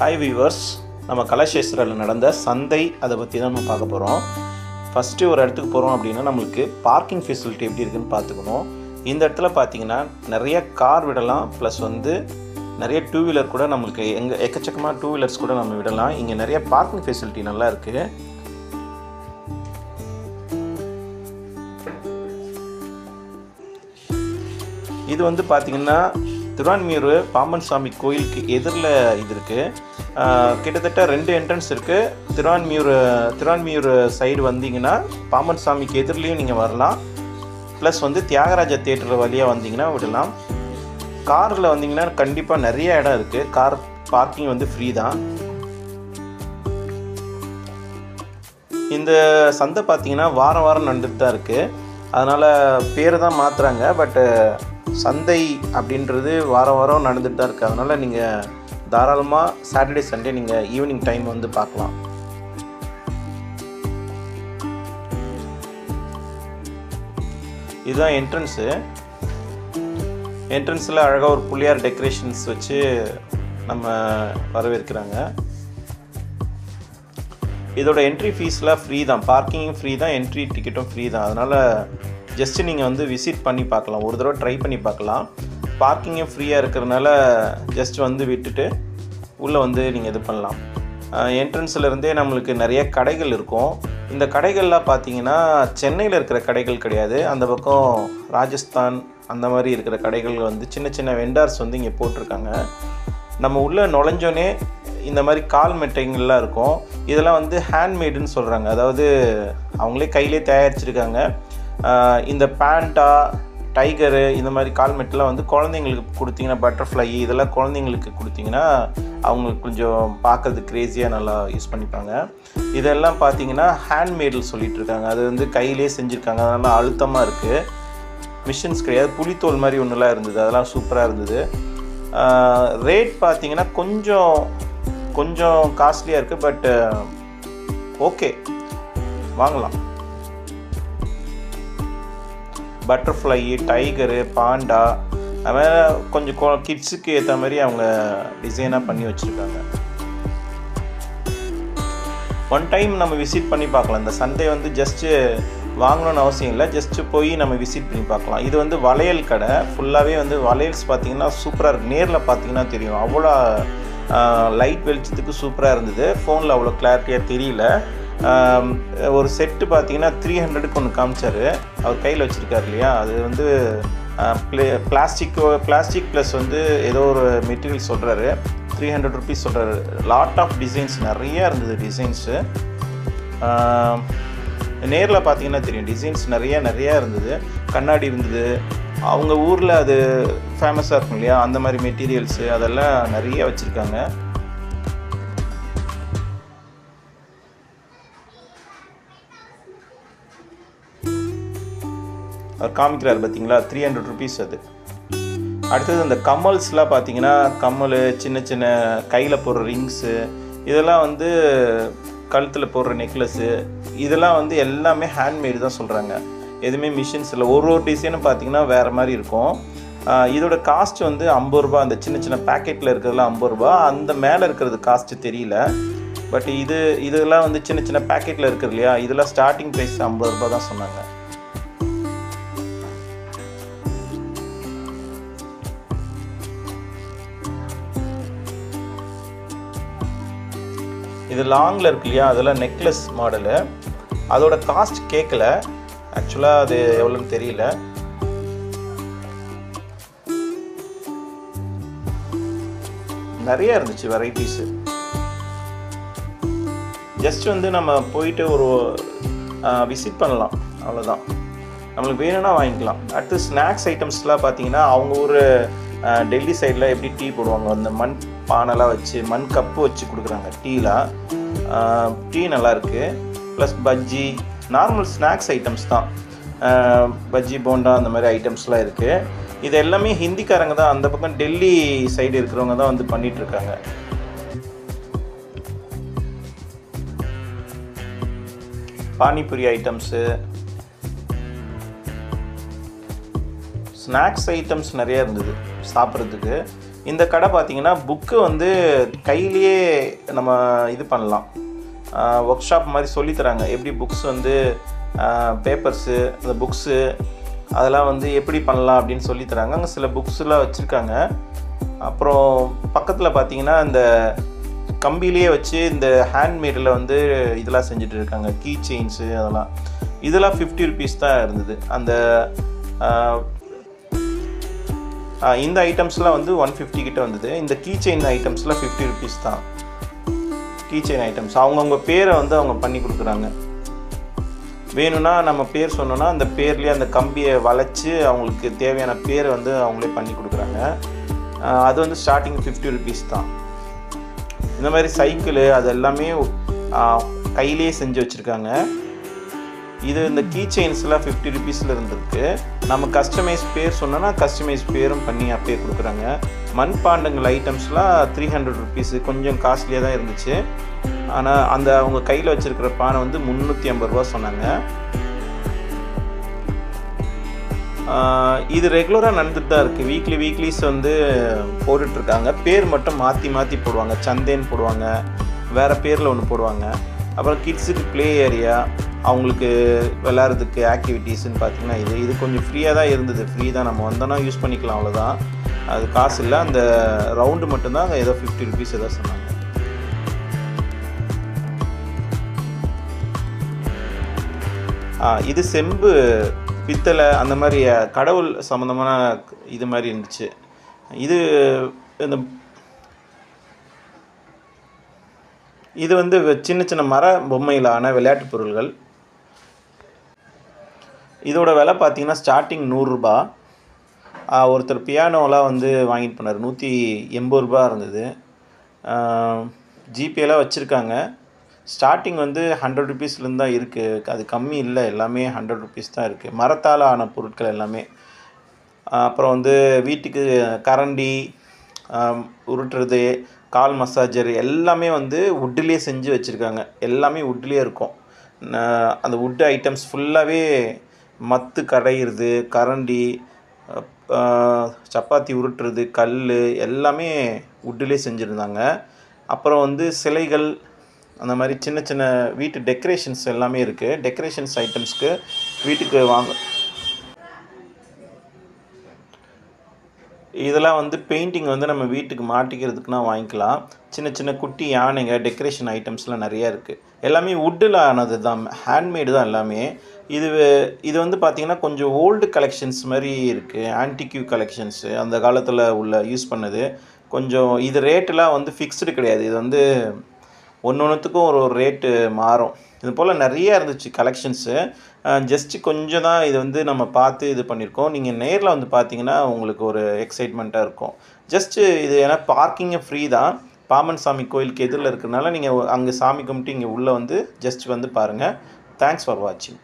Hi viewers, நம்ம கலாஷேஸ்வரில் நடந்த சந்தை அதை பற்றி தான் நம்ம பார்க்க போகிறோம். ஃபஸ்ட்டு ஒரு இடத்துக்கு போகிறோம் அப்படின்னா நம்மளுக்கு பார்க்கிங் ஃபெசிலிட்டி எப்படி இருக்குதுன்னு பார்த்துக்கணும். இந்த இடத்துல பார்த்தீங்கன்னா நிறைய கார் விடலாம், ப்ளஸ் வந்து நிறைய டூ வீலர் கூட நம்மளுக்கு எக்கச்சக்கமாக டூ வீலர்ஸ் கூட நம்ம விடலாம். இங்கே நிறைய பார்க்கிங் ஃபெசிலிட்டி நல்லா இருக்குது. இது வந்து பார்த்திங்கன்னா திருவான்மியூர் பாம்பன் சாமி கோயிலுக்கு எதிரில் இது இருக்குது. கிட்டத்தட்ட 2 என்ட்ரன்ஸ் இருக்குது. திருவான்மியூர் சைடு வந்தீங்கன்னா பாம்பன் சாமிக்கு எதிரிலையும் நீங்கள் வரலாம். ப்ளஸ் வந்து தியாகராஜா தியேட்டர் வழியாக வந்தீங்கன்னா விடலாம். காரில் வந்தீங்கன்னா கண்டிப்பாக நிறைய இடம் இருக்குது. கார் பார்க்கிங் வந்து ஃப்ரீ தான். இந்த சந்தை பார்த்தீங்கன்னா வாரம் வாரம் நடந்துட்டு தான் இருக்குது. அதனால் பேர் தான் மாற்றுறாங்க, பட்டு சந்தை அப்படின்றது வாரம் வாரம் நடந்துட்டு தான் இருக்குது. அதனால் நீங்கள் தாராளமாக சாட்டர்டே சண்டே நீங்கள் ஈவினிங் டைம் வந்து பார்க்கலாம். இதுதான் என்ட்ரன்ஸு. என்ட்ரன்ஸில் அழகாக ஒரு புள்ளியார் டெக்கரேஷன்ஸ் வச்சு நம்ம வரவேற்கிறாங்க. இதோட என்ட்ரி ஃபீஸ்லாம் ஃப்ரீ தான், பார்க்கிங்கும் ஃப்ரீ தான், என்ட்ரி டிக்கெட்டும் ஃப்ரீ தான். அதனால் ஜஸ்ட்டு நீங்கள் வந்து விசிட் பண்ணி பார்க்கலாம், ஒரு தடவை ட்ரை பண்ணி பார்க்கலாம். பார்க்கிங்கும் ஃப்ரீயாக இருக்கிறதுனால ஜஸ்ட் வந்து விட்டுட்டு உள்ளே வந்து நீங்கள் இது பண்ணலாம். என்ட்ரன்ஸ்லேருந்தே நம்மளுக்கு நிறைய கடைகள் இருக்கும். இந்த கடைகள்லாம் பார்த்தீங்கன்னா சென்னையில் இருக்கிற கடைகள் கிடையாது. அந்த பக்கம் ராஜஸ்தான் அந்த மாதிரி இருக்கிற கடைகள் வந்து சின்ன சின்ன வெண்டார்ஸ் வந்து இங்கே போட்டிருக்காங்க. நம்ம உள்ளே நுழைஞ்சோன்னே இந்த மாதிரி கால் மெட்டைங்கள்லாம் இருக்கும். இதெல்லாம் வந்து ஹேண்ட்மேடுன்னு சொல்கிறாங்க, அதாவது அவங்களே கையிலே தயாரிச்சிருக்காங்க. இந்த பேண்டா, டைகரு, இந்த மாதிரி கால்மெட்டெலாம் வந்து குழந்தைங்களுக்கு கொடுத்தீங்கன்னா, பட்டர்ஃப்ளை இதெல்லாம் குழந்தைங்களுக்கு கொடுத்தீங்கன்னா அவங்களுக்கு கொஞ்சம் பார்க்குறது க்ரேஸியாக நல்லா யூஸ் பண்ணிப்பாங்க. இதெல்லாம் பார்த்தீங்கன்னா ஹேண்ட்மேடில் சொல்லிகிட்ருக்காங்க. அது வந்து கையிலே செஞ்சுருக்காங்க, அதனால் அழுத்தமாக இருக்குது. மிஷின்ஸ் கிடையாது, புளித்தோல் மாதிரி ஒன்றுலாம் இருந்தது, அதெல்லாம் சூப்பராக இருந்தது. ரேட் பார்த்தீங்கன்னா கொஞ்சம் காஸ்ட்லியாக இருக்குது, பட்டு ஓகே, வாங்கலாம். பட்டர்ஃப்ளை, டைகரு, பாண்டா, அதுமாதிரி கொஞ்சம் கிட்ஸுக்கு ஏற்ற மாதிரி அவங்க டிசைனாக பண்ணி வச்சுருக்காங்க. ஒன் டைம் நம்ம விசிட் பண்ணி பார்க்கலாம். இந்த சண்டே வந்து ஜஸ்ட்டு வாங்கணும்னு அவசியம் இல்லை, ஜஸ்ட்டு போய் நம்ம விசிட் பண்ணி பார்க்கலாம். இது வந்து வளையல் கடை, ஃபுல்லாகவே வந்து வளையல்ஸ் பார்த்திங்கன்னா சூப்பராக இருக்குது. நேரில் பார்த்தீங்கன்னா தெரியும், அவ்வளோ லைட் வெளிச்சத்துக்கு சூப்பராக இருந்தது. ஃபோனில் அவ்வளோ கிளாரிட்டியாக தெரியல. ஒரு செட்டு பார்த்தீங்கன்னா 300க்கு ஒன்று காமிச்சார், அவர் கையில் வச்சுருக்காரு இல்லையா. அது வந்து பிளாஸ்டிக் ப்ளஸ் வந்து ஏதோ ஒரு மெட்டீரியல் சொல்கிறாரு. 300 ருபீஸ் சொல்கிறாரு. லாட் ஆஃப் டிசைன்ஸ் நிறையா இருந்தது. டிசைன்ஸு நேரில் பார்த்தீங்கன்னா தெரியும், டிசைன்ஸ் நிறையா இருந்தது. கண்ணாடி இருந்தது. அவங்க ஊரில் அது ஃபேமஸாக இருக்கும் இல்லையா, அந்த மாதிரி மெட்டீரியல்ஸு அதெல்லாம் நிறைய வச்சுருக்காங்க. அவர் காமிக்கிறார் பார்த்தீங்களா, 300 ருபீஸ் அது. அடுத்தது அந்த கம்மல்ஸ்லாம் பார்த்தீங்கன்னா, கம்மல், சின்ன சின்ன கையில் போடுற ரிங்ஸு, இதெல்லாம் வந்து கழுத்தில் போடுற நெக்லஸ்ஸு, இதெல்லாம் வந்து எல்லாமே ஹேண்ட்மேடு தான் சொல்கிறாங்க. எதுவுமே மிஷின்ஸ் இல்லை. ஒரு டிசைனும் பார்த்தீங்கன்னா வேறு மாதிரி இருக்கும். இதோட காஸ்ட் வந்து 50 ரூபா. அந்த சின்ன சின்ன பேக்கெட்டில் இருக்கிறதுலாம் 50 ரூபா. அந்த மேலே இருக்கிறது காஸ்ட்டு தெரியல. பட் இதெல்லாம் வந்து சின்ன சின்ன பேக்கெட்டில் இருக்குது இல்லையா, இதெல்லாம் ஸ்டார்டிங் ப்ரைஸ் 50 ரூபா தான் சொன்னாங்க. இது லாங்கில் இருக்கு இல்லையா, அதெல்லாம் நெக்லஸ் மாடலு. அதோட காஸ்ட் கேட்கல, ஆக்சுவலாக அது எவ்வளோன்னு தெரியல. நிறைய இருந்துச்சு வெரைட்டிஸு. ஜஸ்ட் வந்து நம்ம போயிட்டு ஒரு விசிட் பண்ணலாம், அவ்வளோதான். நம்மளுக்கு வேணும்னா வாங்கிக்கலாம். அடுத்து ஸ்நாக்ஸ் ஐட்டம்ஸ்லாம் பார்த்தீங்கன்னா, அவங்க ஊர் டெல்லி சைடில் எப்படி டீ போடுவாங்க, அந்த மண் பானைலாம் வச்சு மண் கப்பு வச்சு கொடுக்குறாங்க டீலாம். டீ நல்லாயிருக்கு. Plus bajji, normal snacks items தான். பஜ்ஜி, போண்டா அந்த மாதிரி ஐட்டம்ஸ்லாம் இருக்குது. இது எல்லாமே ஹிந்திக்காரங்க தான், அந்த பக்கம் டெல்லி சைடு இருக்கிறவங்க தான் வந்து பண்ணிகிட்ருக்காங்க. பானிபூரி ஐட்டம்ஸு, ஸ்நாக்ஸ் ஐட்டம்ஸ் நிறையா இருந்தது சாப்பிட்றதுக்கு. இந்த கடை பார்த்திங்கன்னா புக்கு வந்து கையிலேயே நம்ம இது பண்ணலாம், ஒர்க் ஷாப் மாதிரி சொல்லித்தராங்க. எப்படி புக்ஸ் வந்து பேப்பர்ஸு, அந்த புக்ஸு அதெல்லாம் வந்து எப்படி பண்ணலாம் அப்படின்னு சொல்லித்தராங்க. அங்கே சில புக்ஸ்லாம் வச்சுருக்காங்க. அப்புறம் பக்கத்தில் பார்த்திங்கன்னா இந்த கம்பிலேயே வச்சு இந்த ஹேண்ட்மேடில் வந்து இதெல்லாம் செஞ்சுட்டு இருக்காங்க, கீ செயின்ஸு இதெல்லாம் 50 ருபீஸ் தான் இருந்தது. அந்த இந்த ஐட்டம்ஸ்லாம் வந்து 150 கிட்ட வந்தது. இந்த கீ செயின் ஐட்டம்ஸ்லாம் 50 ருபீஸ் தான். கீ செயின் ஐட்டம்ஸ் அவங்கவுங்க பேரை வந்து அவங்க பண்ணி கொடுக்குறாங்க. வேணும்னா நம்ம பேர் சொன்னோன்னா அந்த பேர்லேயே அந்த கம்பியை வளைச்சி அவங்களுக்கு தேவையான பேரை வந்து அவங்களே பண்ணி கொடுக்குறாங்க. அது வந்து ஸ்டார்டிங் 50 ருபீஸ் தான். இந்த மாதிரி சைக்கிளு அது எல்லாமே கையிலேயே செஞ்சு வச்சுருக்காங்க. இது இந்த கீ செயின்ஸ்லாம் 50 ருபீஸில் இருந்திருக்கு. நம்ம கஸ்டமைஸ் பேர் சொன்னோன்னா கஸ்டமைஸ் பேரும் பண்ணி அப்படியே கொடுக்குறாங்க. மண்பாண்டங்கள் ஐட்டம்ஸ்லாம் 300 ருபீஸு, கொஞ்சம் காஸ்ட்லியாக தான் இருந்துச்சு. ஆனால் அந்த அவங்க கையில் வச்சுருக்கிற பானை வந்து 350 ரூபா சொன்னாங்க. இது ரெகுலராக நடந்துட்டு தான் இருக்குது. வீக்லிஸ் வந்து போட்டுட்ருக்காங்க. பேர் மட்டும் மாற்றி மாற்றி போடுவாங்க. சந்தேன்னு போடுவாங்க, வேறு பேரில் ஒன்று போடுவாங்க. அப்புறம் கிட்ஸுக்கு ப்ளே ஏரியா, அவங்களுக்கு விளையாடுறதுக்கு ஆக்டிவிட்டீஸ்ன்னு பார்த்திங்கன்னா இது கொஞ்சம் ஃப்ரீயாக தான் இருந்தது. ஃப்ரீ தான், நம்ம வந்தோன்னா யூஸ் பண்ணிக்கலாம், அவ்வளோதான். அது காசு இல்லை. அந்த ரவுண்டு மட்டும்தான் அங்கே ஏதோ 50 ருபீஸ் ஏதோ சொன்னாங்க. இது செம்பு, பித்தளை, அந்த மாதிரி கடவுள் சம்மந்தமான இது மாதிரி இருந்துச்சு. இது வந்து சின்ன சின்ன மர பொம்மையிலான விளையாட்டு பொருள்கள். இதோட விலை பார்த்திங்கன்னா ஸ்டார்டிங் 100 ரூபா. ஒருத்தர் பியானோலாம் வந்து வாங்கிட்டு போனார், 180 ரூபா இருந்தது. ஜிபேலாம் வச்சுருக்காங்க. ஸ்டார்டிங் வந்து 100 ருபீஸ்லேருந்து தான் இருக்குது. அது கம்மி இல்லை, எல்லாமே 100 ருபீஸ் தான் இருக்குது. மரத்தால் ஆன பொருட்கள் எல்லாமே. அப்புறம் வந்து வீட்டுக்கு கரண்டி, உருட்டுறது, கால் மசாஜர் எல்லாமே வந்து வுட்லேயே செஞ்சு வச்சுருக்காங்க. எல்லாமே வுட்லேயே இருக்கும். அந்த வுட் ஐட்டம்ஸ் ஃபுல்லாகவே மத்து கடையிறது, கரண்டி, சப்பாத்தி உருட்டுறது, கல் எல்லாமே வுட்லேயே செஞ்சுருந்தாங்க. அப்புறம் வந்து சிலைகள், அந்த மாதிரி சின்ன சின்ன வீட்டு டெக்கரேஷன்ஸ் எல்லாமே இருக்குது. டெக்கரேஷன்ஸ் ஐட்டம்ஸ்க்கு வீட்டுக்கு இதெல்லாம் வந்து பெயிண்டிங் வந்து நம்ம வீட்டுக்கு மாட்டிக்கிறதுக்குனா வாங்கிக்கலாம். சின்ன சின்ன குட்டி யானைங்க, டெக்கரேஷன் ஐட்டம்ஸ்லாம் நிறையா இருக்குது. எல்லாமே வுட்டில் ஆனது தான், ஹேண்ட்மேடு தான் எல்லாமே. இது வந்து பார்த்திங்கன்னா கொஞ்சம் ஓல்டு கலெக்ஷன்ஸ் மாதிரி இருக்குது. ஆன்டிக்யூ கலெக்ஷன்ஸு, அந்த காலத்தில் உள்ள யூஸ் பண்ணது. கொஞ்சம் இது ரேட்டெலாம் வந்து ஃபிக்ஸ்டு கிடையாது. இது வந்து ஒன்றுத்துக்கும் ஒரு ரேட்டு மாறும். இது போல் நிறையா இருந்துச்சு கலெக்ஷன்ஸு. ஜஸ்ட்டு கொஞ்சம் தான் இது வந்து நம்ம பார்த்து இது பண்ணியிருக்கோம். நீங்கள் நேரில் வந்து பார்த்தீங்கன்னா உங்களுக்கு ஒரு எக்ஸைட்மெண்ட்டாக இருக்கும். ஜஸ்ட்டு இது ஏன்னா பார்க்கிங்கு ஃப்ரீ தான். பாமன் சாமி கோயிலுக்கு எதிரில் இருக்கிறனால நீங்கள் அங்கே சாமி கும்பிட்டு இங்கே உள்ளே வந்து ஜஸ்ட் வந்து பாருங்கள். தேங்க்ஸ் ஃபார் வாட்சிங்.